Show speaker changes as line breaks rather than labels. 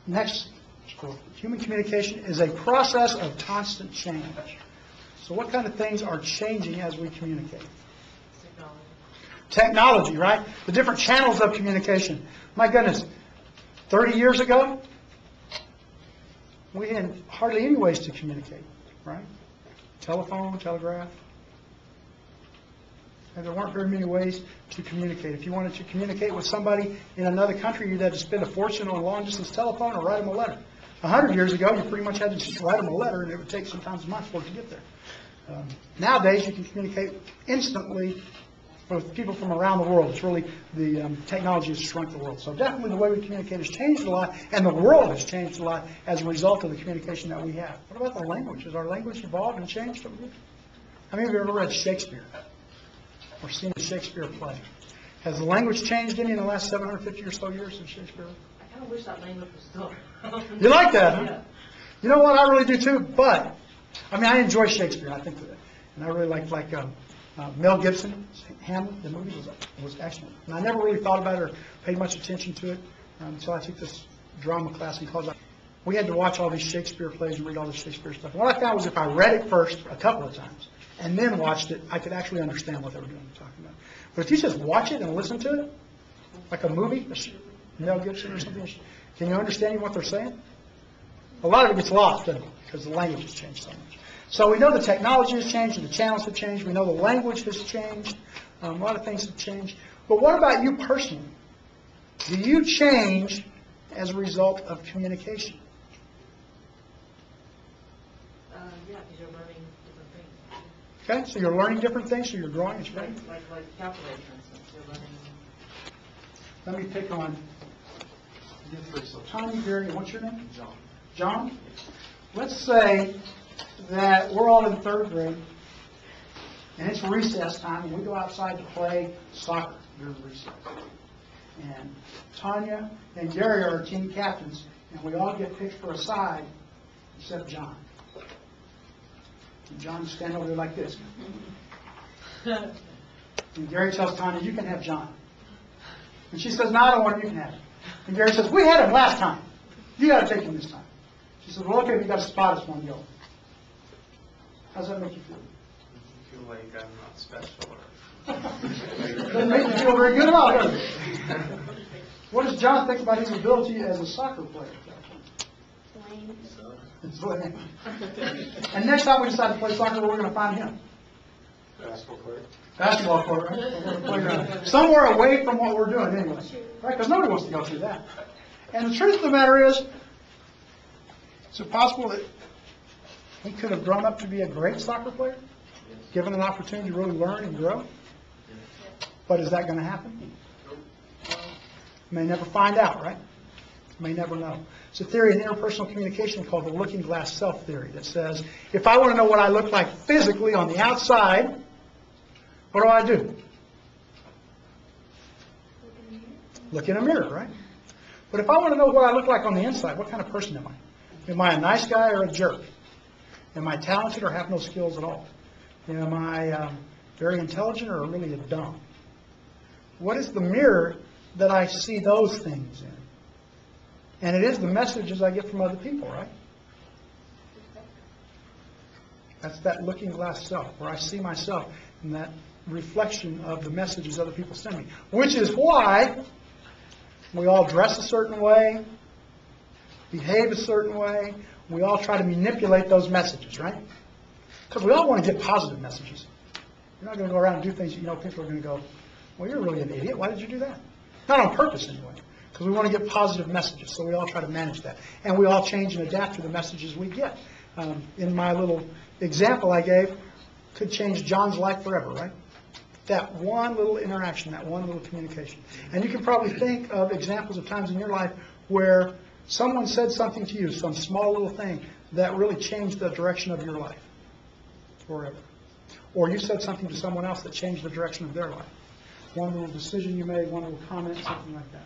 Next, human communication is a process of constant change. So what kind of things are changing as we communicate? Technology, right? The different channels of communication. My goodness, 30 years ago, we had hardly any ways to communicate, right? Telephone, telegraph. And there weren't very many ways to communicate. If you wanted to communicate with somebody in another country, you'd have to spend a fortune on a long-distance telephone or write them a letter. 100 years ago, you pretty much had to just write them a letter, and it would take sometimes months for it to get there. Nowadays, you can communicate instantly with people from around the world. It's really, the technology has shrunk the world. So definitely the way we communicate has changed a lot, and the world has changed a lot as a result of the communication that we have. What about the language? Has our language evolved and changed over the years? How many of you have ever read Shakespeare or seen a Shakespeare play? Has the language changed any in the last 750 or so years since Shakespeare?
I kind of wish that language was still.
You like that, huh?
Yeah.
You know what? I really do too. But I mean, I enjoy Shakespeare. I think that, and I really like Mel Gibson, Hamlet. The movie was excellent, and I never really thought about it or paid much attention to it until I took this drama class in college. We had to watch all these Shakespeare plays and read all this Shakespeare stuff. And what I found was if I read it first a couple of times and then watched it, I could actually understand what they were doing and talking about. But if you just watch it and listen to it, like a movie, Mel Gibson or something, can you understand what they're saying? A lot of it gets lost, doesn't it? Because the language has changed so much. So we know the technology has changed and the channels have changed. We know the language has changed. A lot of things have changed. But what about you personally? Do you change as a result of communication?
Yeah, because you're learning different things.
Okay, so you're learning different things, so you're growing and spreading.
Like calculating, for instance, you're learning.
Let me pick on you three. So Tommy, Gary, and what's your name? John. John? Let's say that we're all in third grade, and it's recess time, and we go outside to play soccer during recess. And Tanya and Gary are our team captains, and we all get picked for a side, except John. And John stand over there like this. And Gary tells Tanya, "You can have John." And she says, "No, I don't want him. You can have him." And Gary says, "We had him last time. You got to take him this time." She says, "Well, okay, but you got to spot us one go." How's that make you feel?
I feel like I'm not special.
Doesn't make you feel very good at all, does it? What does John think about his ability as a soccer player? It's lame. And next time we decide to play soccer, where we're going to find him?
Basketball court.
Basketball court, right? We're going to play somewhere away from what we're doing anyway. Right? Because nobody wants to go through that. And the truth of the matter is it possible that he could have grown up to be a great soccer player, given an opportunity to really learn and grow? But is that going to happen? May never find out, right? May never know. It's a theory in interpersonal communication called the looking glass self theory that says, if I want to know what I look like physically on the outside, what do? Look in a mirror, right? But if I want to know what I look like on the inside, what kind of person am I? Am I a nice guy or a jerk? Am I talented or have no skills at all? Am I very intelligent or really a dumb? What is the mirror that I see those things in? And it is the messages I get from other people, right? That's that looking glass self, where I see myself in that reflection of the messages other people send me. Which is why we all dress a certain way, behave a certain way. We all try to manipulate those messages, right? Because we all want to get positive messages. You're not going to go around and do things that you know people are going to go, "Well, you're really an idiot. Why did you do that?" Not on purpose, anyway. Because we want to get positive messages, so we all try to manage that. And we all change and adapt to the messages we get. In my little example I gave, could change John's life forever, right? That one little interaction, that one little communication. And you can probably think of examples of times in your life where someone said something to you, some small little thing, that really changed the direction of your life forever. Or you said something to someone else that changed the direction of their life. One little decision you made, one little comment, something like that.